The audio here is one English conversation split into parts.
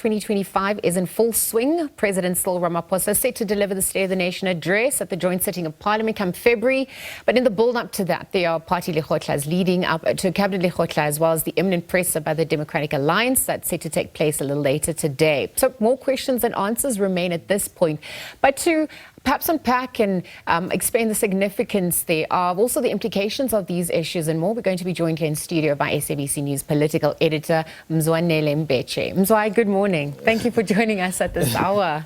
2025 is in full swing. President Cyril Ramaphosa is set to deliver the State of the Nation address at the joint sitting of Parliament come February. But in the build-up to that, there are party Lekgotlas leading up to a cabinet Lekgotla, as well as the imminent presser by the Democratic Alliance that's set to take place a little later today. So more questions than answers remain at this point. But to perhaps unpack and explain the significance there of also the implications of these issues and more, we're going to be joined here in studio by SABC News political editor Mzwandile Mbeje. Mzwai, good morning. Thank you for joining us at this hour.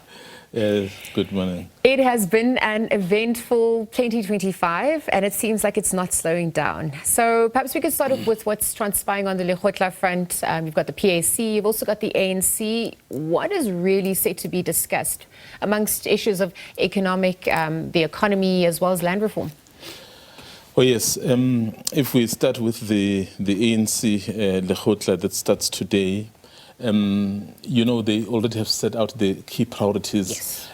Good morning. It has been an eventful 2025 and it seems like it's not slowing down. So perhaps we could start off with what's transpiring on the Lekgotla front. You've got the PAC, you've also got the ANC. What is really set to be discussed amongst issues of economic, the economy, as well as land reform? Oh yes, if we start with the ANC Lekgotla that starts today, you know, they already have set out the key priorities. Yes.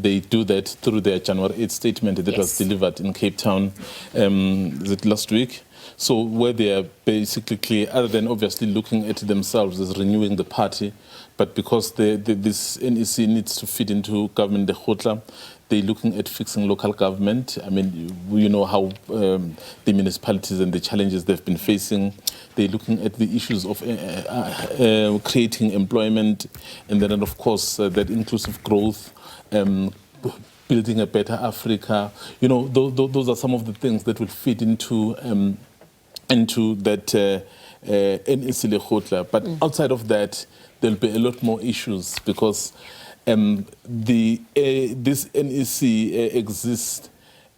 They do that through their January 8th statement that was delivered in Cape Town last week. So where they are basically clear, other than obviously looking at themselves as renewing the party, but because this NEC needs to fit into government Lekgotla, they're looking at fixing local government. I mean, you know how the municipalities and the challenges they've been facing. They're looking at the issues of creating employment, and then, of course, that inclusive growth, building a better Africa. You know, those are some of the things that will fit into that NEC Lekgotla. But outside of that, there'll be a lot more issues because this NEC exists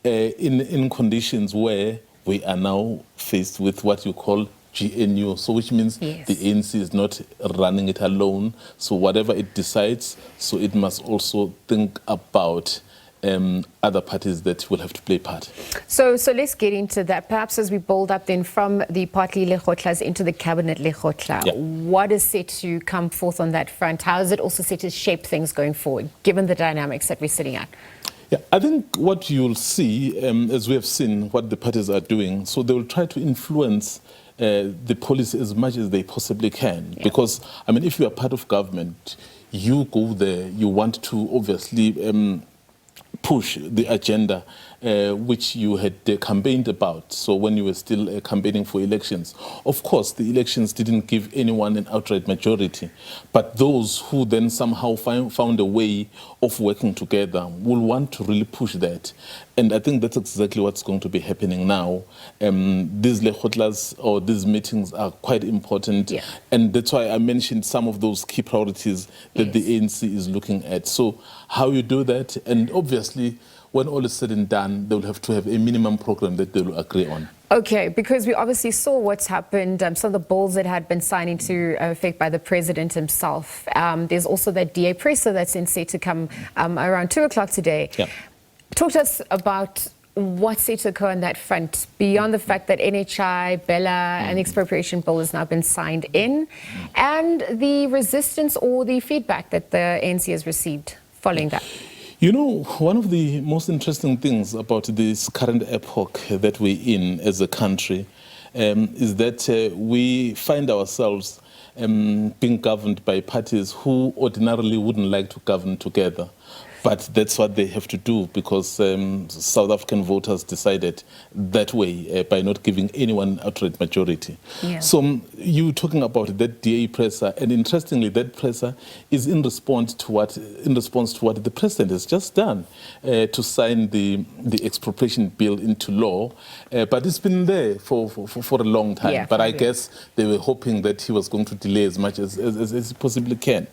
in conditions where we are now faced with what you call GNU, so which means the ANC is not running it alone. So whatever it decides, so it must also think about other parties that will have to play part. So let's get into that. Perhaps as we build up then from the party Lekgotlas into the cabinet Lekgotla, what is set to come forth on that front? How is it also set to shape things going forward, given the dynamics that we're sitting at? Yeah, I think what you'll see, as we have seen what the parties are doing, so they will try to influence the policy as much as they possibly can. Because, I mean, if you are part of government, you go there, you want to obviously push the agenda which you had campaigned about. So when you were still campaigning for elections, of course, the elections didn't give anyone an outright majority. But those who then somehow found a way of working together will want to really push that. And I think that's exactly what's going to be happening now. These Lekgotlas or these meetings are quite important. And that's why I mentioned some of those key priorities that the ANC is looking at. So how you do that, and obviously, when all is said and done, they will have to have a minimum program that they will agree on. Okay, because we obviously saw what's happened, some of the bills that had been signed into effect by the president himself. There's also that DA presser that's set to come around 2 o'clock today. Talk to us about what's set to occur on that front, beyond the fact that NHI, Bella, and the expropriation bill has now been signed in, and the resistance or the feedback that the ANC has received following that. You know, one of the most interesting things about this current epoch that we're in as a country is that we find ourselves being governed by parties who ordinarily wouldn't like to govern together. But that's what they have to do because South African voters decided that way by not giving anyone outright majority. So you talking about that DA presser, and interestingly, that presser is in response to what the president has just done to sign the expropriation bill into law. But it's been there for a long time. But I guess they were hoping that he was going to delay as much as he possibly can.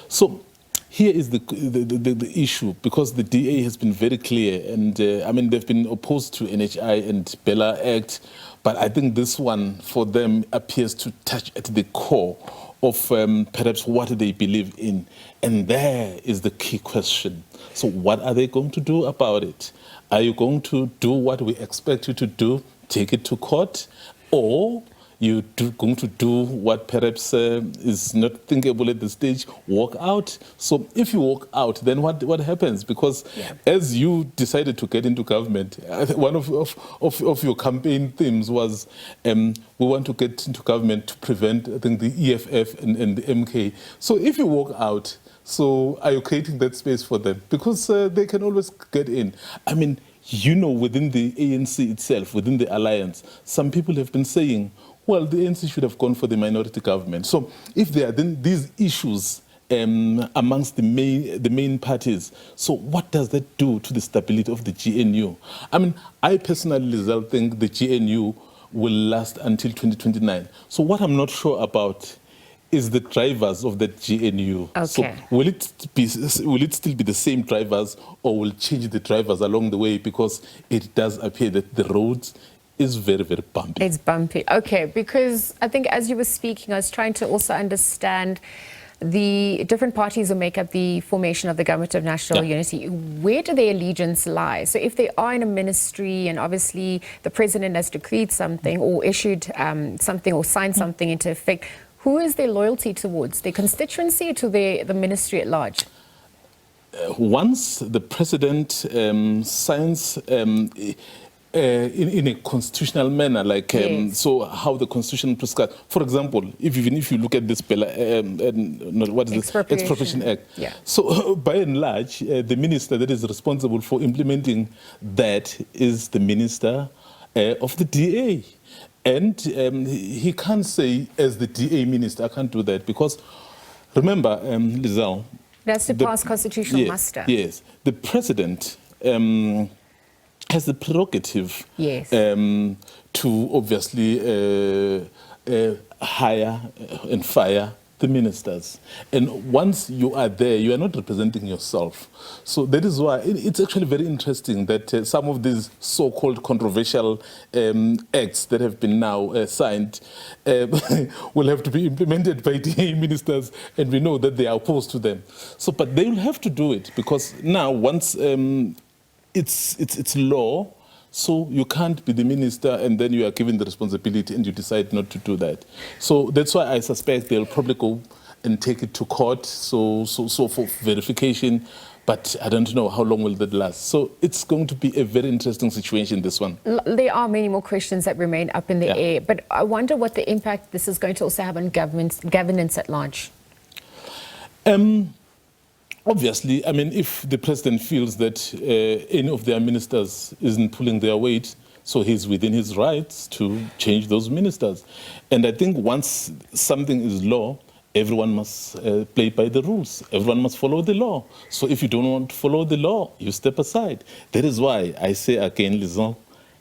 So here is the issue, because the DA has been very clear, and I mean, they've been opposed to NHI and Bella Act, but I think this one for them appears to touch at the core of perhaps what they believe in. And there is the key question. So what are they going to do about it? Are you going to do what we expect you to do, take it to court, or going to do what perhaps is not thinkable at this stage, walk out. So if you walk out, then what happens? Because as you decided to get into government, one of your campaign themes was we want to get into government to prevent, I think, the EFF and the MK. So if you walk out, so are you creating that space for them? Because they can always get in. I mean, within the ANC itself, within the alliance, some people have been saying, well, the ANC should have gone for the minority government. So if there are then these issues amongst the main parties, so what does that do to the stability of the GNU? I mean, I personally think the GNU will last until 2029. So what I'm not sure about is the drivers of that GNU. Okay. So will it still be the same drivers, or will change the drivers along the way? Because it does appear that the roads is very, very bumpy. It's bumpy. Okay, because I think as you were speaking, I was trying to also understand the different parties who make up the formation of the Government of National Unity. Where do their allegiance lie? So if they are in a ministry and obviously the president has decreed something or issued something or signed something into effect, who is their loyalty towards? Their constituency or to the ministry at large? Once the president signs in a constitutional manner, like so how the constitution prescribes. For example, even if you look at this what is this Expropriation Act. Yeah. So by and large, the minister that is responsible for implementing that is the minister of the DA. And he can't say, as the DA minister, I can't do that, because remember, Lizelle, that's to pass constitutional muster. Yes, the president has the prerogative to obviously hire and fire the ministers. And once you are there, you are not representing yourself. So that is why it's actually very interesting that some of these so-called controversial acts that have been now signed will have to be implemented by DA ministers, and we know that they are opposed to them. So, but they will have to do it, because now once it's law, so you can't be the minister and then you are given the responsibility and you decide not to do that. So that's why I suspect they'll probably go and take it to court, so for verification. But I don't know how long will that last. So it's going to be a very interesting situation, this one. There are many more questions that remain up in the air, but I wonder what the impact this is going to also have on governance at large. Obviously, I mean, if the president feels that any of their ministers isn't pulling their weight, so he's within his rights to change those ministers. And I think once something is law, everyone must play by the rules. Everyone must follow the law. So if you don't want to follow the law, you step aside. That is why I say again, Lizon,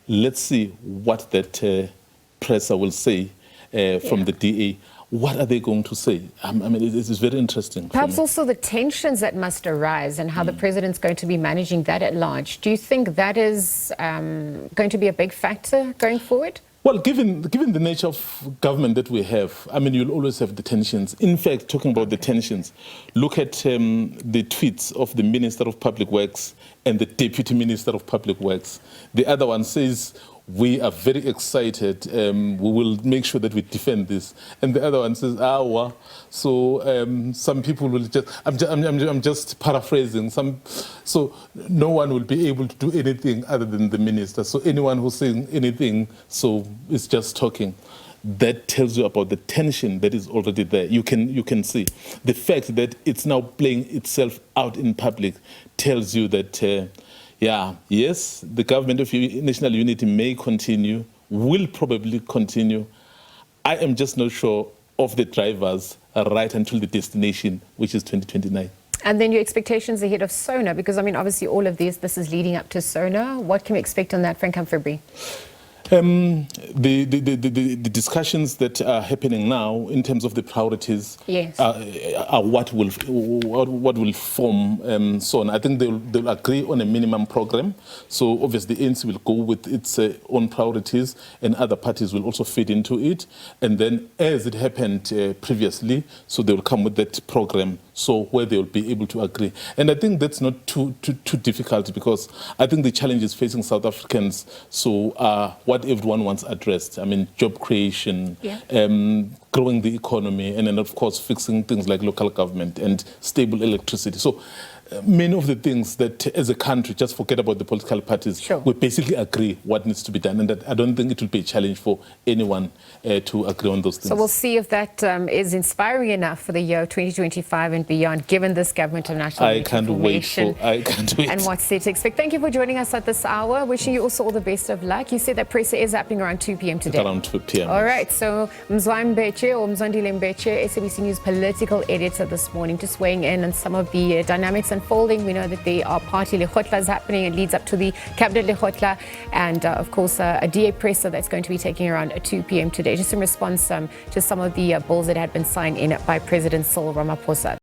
let's see what that presser will say from the DA. What are they going to say? I mean, it is very interesting. Perhaps also the tensions that must arise and how the president's going to be managing that at large. Do you think that is going to be a big factor going forward? Well, given the nature of government that we have, I mean, you'll always have the tensions. In fact, talking about the tensions, look at the tweets of the Minister of Public Works and the Deputy Minister of Public Works. The other one says, we are very excited, we will make sure that we defend this. And the other one says, so some people will just, I'm just paraphrasing, so no one will be able to do anything other than the minister. So anyone who's saying anything, so it's just talking. That tells you about the tension that is already there. You can see. The fact that it's now playing itself out in public tells you that yes, the government of national unity may continue, will probably continue. I am just not sure of the drivers right until the destination, which is 2029. And then your expectations ahead of Sona, because I mean, obviously all of this is leading up to Sona. What can we expect on that front come February? The discussions that are happening now in terms of the priorities are what will form Sona. I think they'll agree on a minimum program. So obviously the ANC will go with its own priorities and other parties will also fit into it. And then as it happened previously, so they will come with that program so where they'll be able to agree. And I think that's not too difficult, because I think the challenges facing South Africans are what everyone wants addressed. I mean, job creation, growing the economy, and then of course fixing things like local government and stable electricity. So many of the things that as a country, just forget about the political parties, we basically agree what needs to be done, and that I don't think it will be a challenge for anyone to agree on those things. So we'll see if that is inspiring enough for the year 2025 and beyond, given this government of national I can't wait. And what's there to expect. Thank you for joining us at this hour. Wishing you also all the best of luck. You said that presser is happening around 2 p.m. today. It's around 2 p.m. All right, so Mzwai Mbeje, or Mzwandile Mbeje, SABC News political editor this morning, just weighing in on some of the dynamics unfolding. We know that there are party Lekgotlas happening. It leads up to the cabinet Lekgotla, and of course a DA presser that's going to be taking around 2 p.m. today, just in response to some of the bills that had been signed in by President Cyril Ramaphosa.